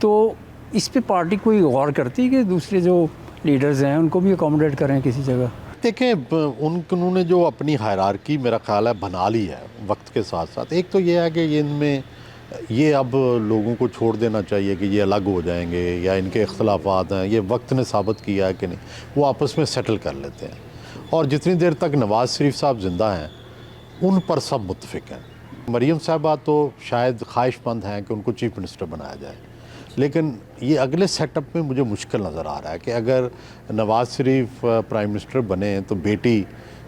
तो इस पे पार्टी कोई गौर करती है कि दूसरे जो लीडर्स हैं उनको भी अकोमोडेट करें किसी जगह? देखें, उन्होंने जो अपनी हायरार्की मेरा ख्याल है बना ली है वक्त के साथ साथ। एक तो ये है कि ये इनमें ये अब लोगों को छोड़ देना चाहिए कि ये अलग हो जाएंगे या इनके इख्तलाफात हैं, ये वक्त ने साबित किया है कि नहीं, वो आपस में सेटल कर लेते हैं। और जितनी देर तक नवाज़ शरीफ साहब ज़िंदा हैं उन पर सब मुत्तफ़िक हैं। मरीम साहबा तो शायद ख्वाहिशमंद हैं कि उनको चीफ़ मिनिस्टर बनाया जाए, लेकिन ये अगले सेटअप में मुझे मुश्किल नज़र आ रहा है कि अगर नवाज़ शरीफ प्राइम मिनिस्टर बने तो बेटी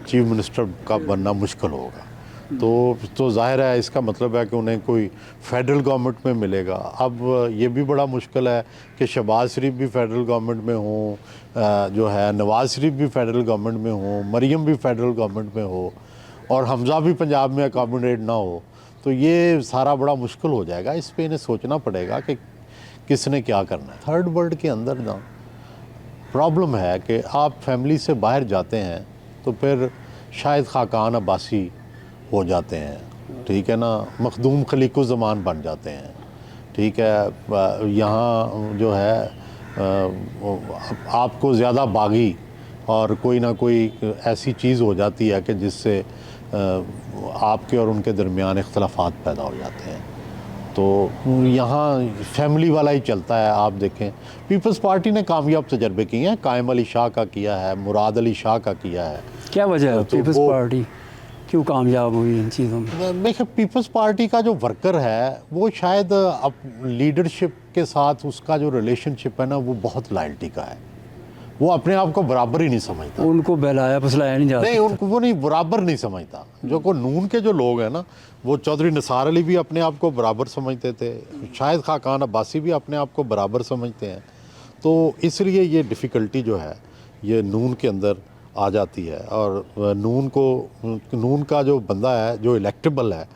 चीफ मिनिस्टर का बनना मुश्किल होगा। तो ज़ाहिर है इसका मतलब है कि उन्हें कोई फेडरल गवर्नमेंट में मिलेगा। अब ये भी बड़ा मुश्किल है कि शहबाज शरीफ भी फेडरल गवर्नमेंट में हो, जो है नवाज़ शरीफ भी फेडरल गवर्नमेंट में हो, मरीम भी फेडरल गवर्नमेंट में हो और हमज़ा भी पंजाब में अकोमोडेट ना हो, तो ये सारा बड़ा मुश्किल हो जाएगा। इस पर इन्हें सोचना पड़ेगा कि किसने क्या करना है। थर्ड वर्ल्ड के अंदर ना प्रॉब्लम है कि आप फैमिली से बाहर जाते हैं तो फिर शायद खाकान अब्बासी हो जाते हैं, ठीक है ना, मखदूम खलीको ज़मान बन जाते हैं, ठीक है। यहाँ जो है आपको ज़्यादा बागी और कोई ना कोई ऐसी चीज़ हो जाती है कि जिससे आपके और उनके दरमियान इख्तलाफात पैदा हो जाते हैं। तो यहाँ फैमिली वाला ही चलता है। आप देखें पीपल्स पार्टी ने कामयाब तजर्बे किए हैं, कायम अली शाह का किया है, मुराद अली शाह का किया है। क्या वजह है पीपल्स पार्टी क्यों कामयाब हुई इन चीज़ों में? देखिए, पीपल्स पार्टी का जो वर्कर है वो शायद अब लीडरशिप के साथ उसका जो रिलेशनशिप है ना वो बहुत लॉयल्टी का है। वो अपने आप को बराबर ही नहीं समझता। उनको बहलाया फुसलाया नहीं जाता। नहीं, उनको वो नहीं बराबर नहीं समझता। जो को नून के जो लोग हैं ना, वो चौधरी निसार अली भी अपने आप को बराबर समझते थे, शायद खाकान अब्बासी भी अपने आप को बराबर समझते हैं। तो इसलिए ये डिफ़िकल्टी जो है ये नून के अंदर आ जाती है। और नून का जो बंदा है जो इलेक्टेबल है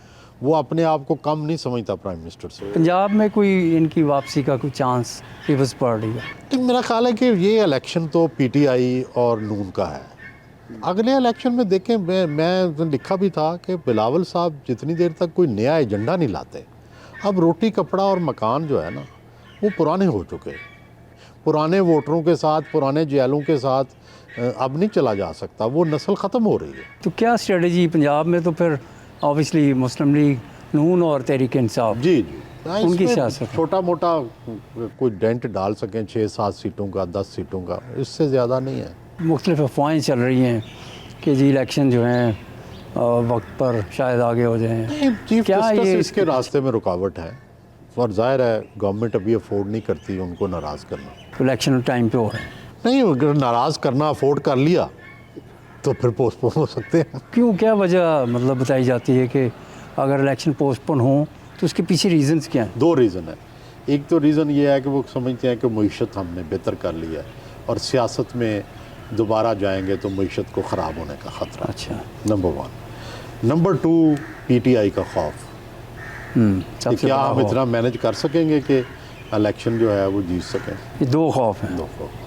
वो अपने आप को कम नहीं समझता प्राइम मिनिस्टर से। पंजाब में कोई इनकी वापसी का कोई चांस पीपल्स पार्टी का? तो मेरा ख्याल है कि ये इलेक्शन तो पीटीआई और नून का है। अगले इलेक्शन में देखें, मैं लिखा भी था कि बिलावल साहब जितनी देर तक कोई नया एजेंडा नहीं लाते, अब रोटी कपड़ा और मकान जो है ना वो पुराने हो चुके हैं। पुराने वोटरों के साथ, पुराने जेलों के साथ अब नहीं चला जा सकता, वो नस्ल ख़त्म हो रही है। तो क्या स्ट्रेटजी पंजाब में? तो फिर ऑब्वियसली मुस्लिम लीग नून और तहरीक इंसाफ जी उनकी सियासत छोटा मोटा कोई डेंट डाल सकें 6-7 सीटों का, 10 सीटों का, इससे ज़्यादा नहीं है। मुख्तलिफ अफवाहें चल रही हैं कि जी इलेक्शन जो हैं वक्त पर शायद आगे हो जाएं। चीफ क्या जस्टिस ये इसके रास्ते में रुकावट है और जाहिर है गवर्नमेंट अभी अफोर्ड नहीं करती उनको नाराज़ करना। इलेक्शन टाइम पे हो रहे हैं? नहीं, अगर नाराज़ करना अफोर्ड कर लिया तो फिर पोस्टपोन हो सकते हैं। क्यों, क्या वजह मतलब बताई जाती है कि अगर इलेक्शन पोस्टपोन हो तो उसके पीछे रीजंस क्या हैं? 2 रीज़न है। एक तो रीज़न ये है कि वो समझते हैं कि मईशत हमने बेहतर कर लिया है और सियासत में दोबारा जाएंगे तो मईशत को ख़राब होने का ख़तरा। अच्छा, नंबर 1। नंबर 2, पीटीआई का खौफ कि क्या हम इतना मैनेज कर सकेंगे कि इलेक्शन जो है वो जीत सकें। ये 2 खौफ हैं 2 खौफ।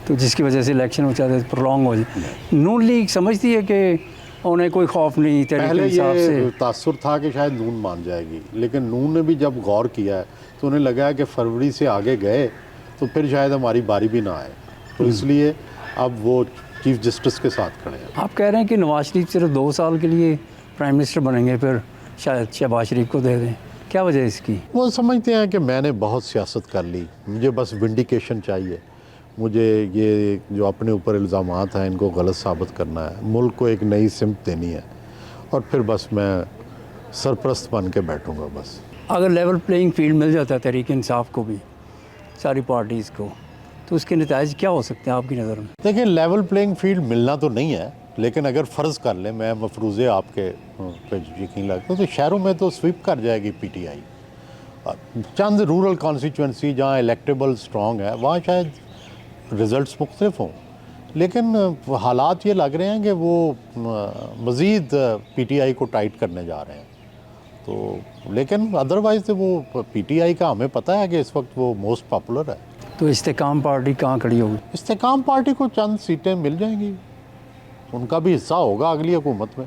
तो जिसकी वजह से इलेक्शन हो चाहते प्रोलॉन्ग हो जाए। नून लीग समझती है कि उन्हें कोई खौफ नहीं पहले तहरीक इंसाफ ये से? तासुर था कि शायद नून मान जाएगी, लेकिन नून ने भी जब गौर किया है तो उन्हें लगा है कि फरवरी से आगे गए तो फिर शायद हमारी बारी भी ना आए, तो इसलिए अब वो चीफ जस्टिस के साथ खड़े हैं। आप कह रहे हैं कि नवाज शरीफ सिर्फ 2 साल के लिए प्राइम मिनिस्टर बनेंगे, फिर शायद शहबाज शरीफ को दे दें। क्या वजह है इसकी? वो समझते हैं कि मैंने बहुत सियासत कर ली, मुझे बस विंडिकेशन चाहिए, मुझे ये जो अपने ऊपर इल्ज़ामात हैं इनको गलत साबित करना है, मुल्क को एक नई सिमत देनी है और फिर बस मैं सरप्रस्त बन के बैठूँगा बस। अगर लेवल प्लेइंग फील्ड मिल जाता है तहरीक इंसाफ को भी, सारी पार्टीज़ को, तो उसके नतीजे क्या हो सकते हैं आपकी नज़र में? देखिए, लेवल प्लेइंग फील्ड मिलना तो नहीं है, लेकिन अगर फ़र्ज़ कर लें, मैं मफरूज़े आपके पे यकीन लगता तो शहरों में तो स्वीप कर जाएगी पीटीआई। चंद रूरल कॉन्स्टिट्यूंसी जहाँ इलेक्टेबल स्ट्रॉन्ग है वहाँ शायद रिज़ल्ट्स मुख्तलिफ हों, लेकिन हालात ये लग रहे हैं कि वो मज़ीद पीटीआई को टाइट करने जा रहे हैं। तो लेकिन अदरवाइज़ तो वो पीटीआई का हमें पता है कि इस वक्त वो मोस्ट पॉपुलर है। तो इस्तेकाम पार्टी कहाँ खड़ी होगी? इस्तेकाम पार्टी को चंद सीटें मिल जाएंगी, उनका भी हिस्सा होगा अगली हुकूमत में।